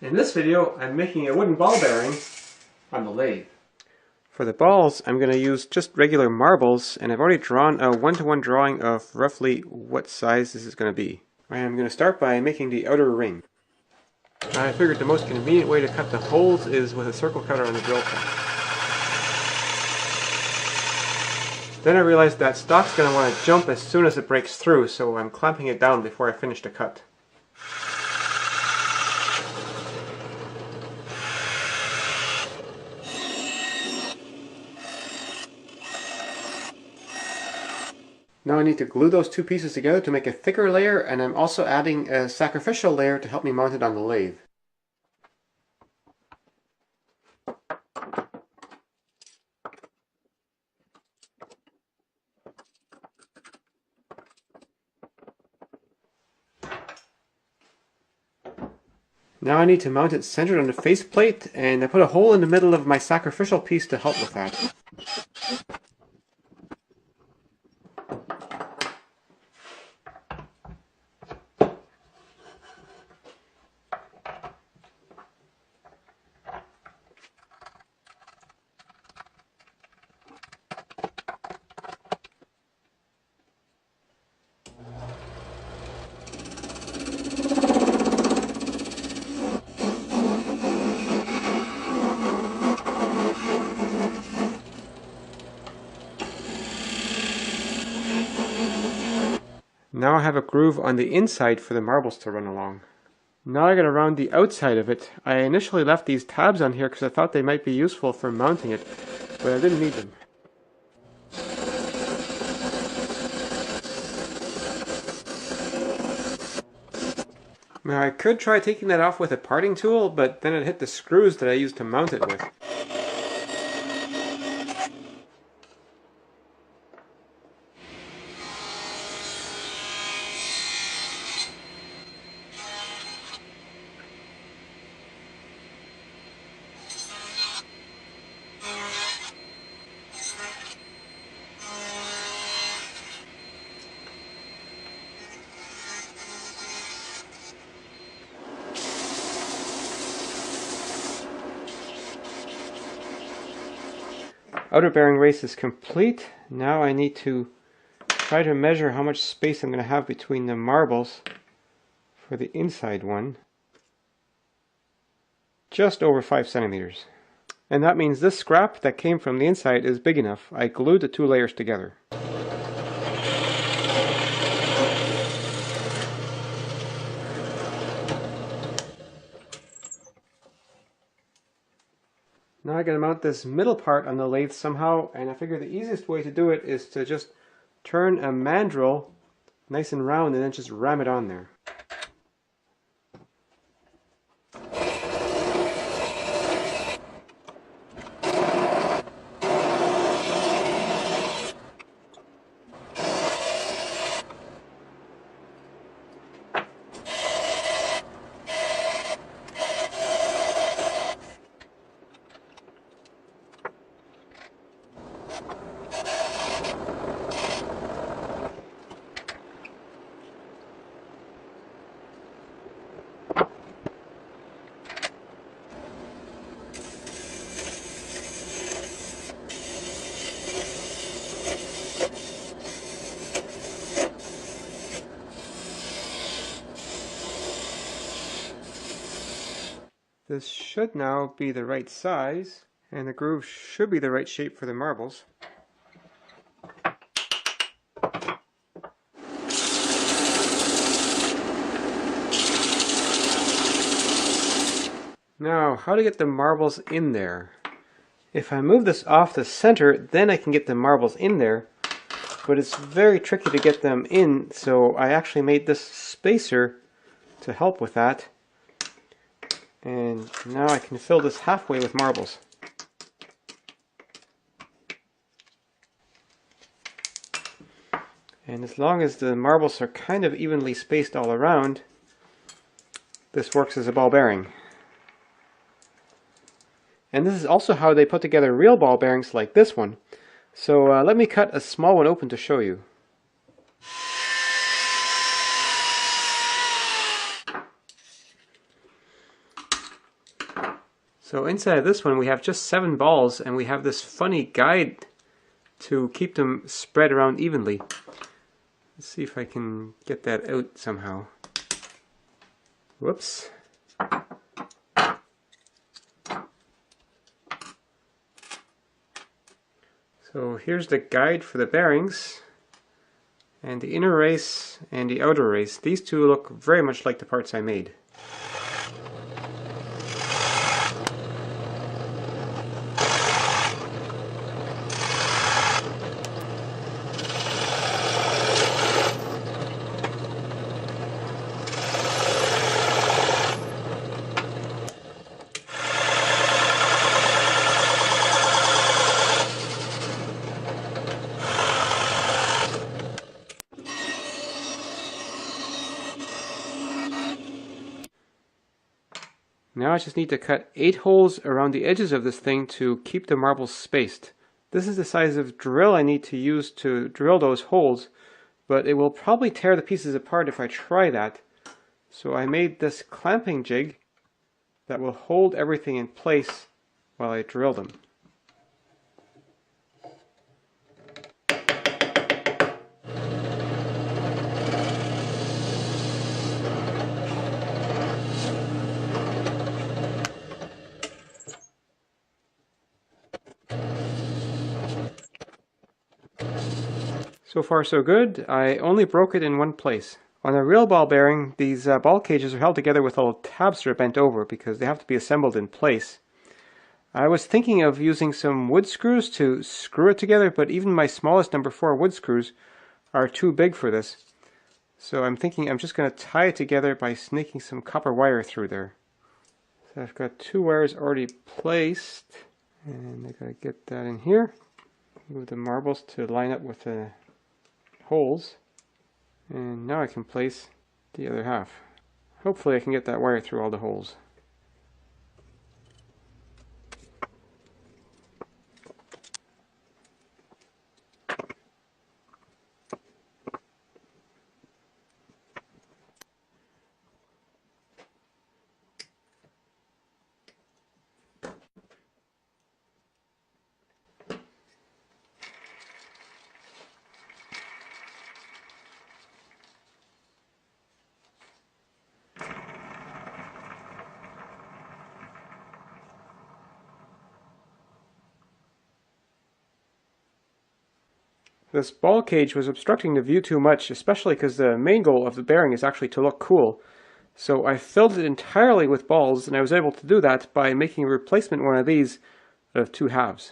In this video, I'm making a wooden ball bearing on the lathe. For the balls, I'm going to use just regular marbles, and I've already drawn a one-to-one drawing of roughly what size this is going to be. I'm going to start by making the outer ring. I figured the most convenient way to cut the holes is with a circle cutter on a drill press. Then I realized that stock's going to want to jump as soon as it breaks through, so I'm clamping it down before I finish the cut. Now I need to glue those two pieces together to make a thicker layer, and I'm also adding a sacrificial layer to help me mount it on the lathe. Now I need to mount it centered on the faceplate, and I put a hole in the middle of my sacrificial piece to help with that. Now I have a groove on the inside for the marbles to run along. Now I got around the outside of it. I initially left these tabs on here because I thought they might be useful for mounting it, but I didn't need them. Now I could try taking that off with a parting tool, but then it hit the screws that I used to mount it with. Outer bearing race is complete. Now I need to try to measure how much space I'm going to have between the marbles for the inside one. Just over 5 centimeters. And that means this scrap that came from the inside is big enough. I glued the two layers together. Now I gotta mount this middle part on the lathe somehow, and I figure the easiest way to do it is to just turn a mandrel nice and round and then just ram it on there. This should now be the right size, and the groove should be the right shape for the marbles. Now, how to get the marbles in there? If I move this off the center, then I can get the marbles in there, but it's very tricky to get them in, so I actually made this spacer to help with that. And now I can fill this halfway with marbles. And as long as the marbles are kind of evenly spaced all around, this works as a ball bearing. And this is also how they put together real ball bearings like this one. So let me cut a small one open to show you. So inside of this one we have just 7 balls, and we have this funny guide to keep them spread around evenly. Let's see if I can get that out somehow. Whoops. So here's the guide for the bearings, and the inner race and the outer race. These two look very much like the parts I made. Now I just need to cut 8 holes around the edges of this thing to keep the marbles spaced. This is the size of drill I need to use to drill those holes, but it will probably tear the pieces apart if I try that. So I made this clamping jig that will hold everything in place while I drill them. So far so good. I only broke it in one place. On a real ball bearing, these ball cages are held together with little tabs that are bent over because they have to be assembled in place. I was thinking of using some wood screws to screw it together, but even my smallest number 4 wood screws are too big for this. So I'm thinking I'm just going to tie it together by snaking some copper wire through there. So I've got 2 wires already placed, and I gotta get that in here. Move the marbles to line up with the holes, and now I can place the other half. Hopefully I can get that wire through all the holes. This ball cage was obstructing the view too much, especially because the main goal of the bearing is actually to look cool. So I filled it entirely with balls, and I was able to do that by making a replacement one of these out of 2 halves.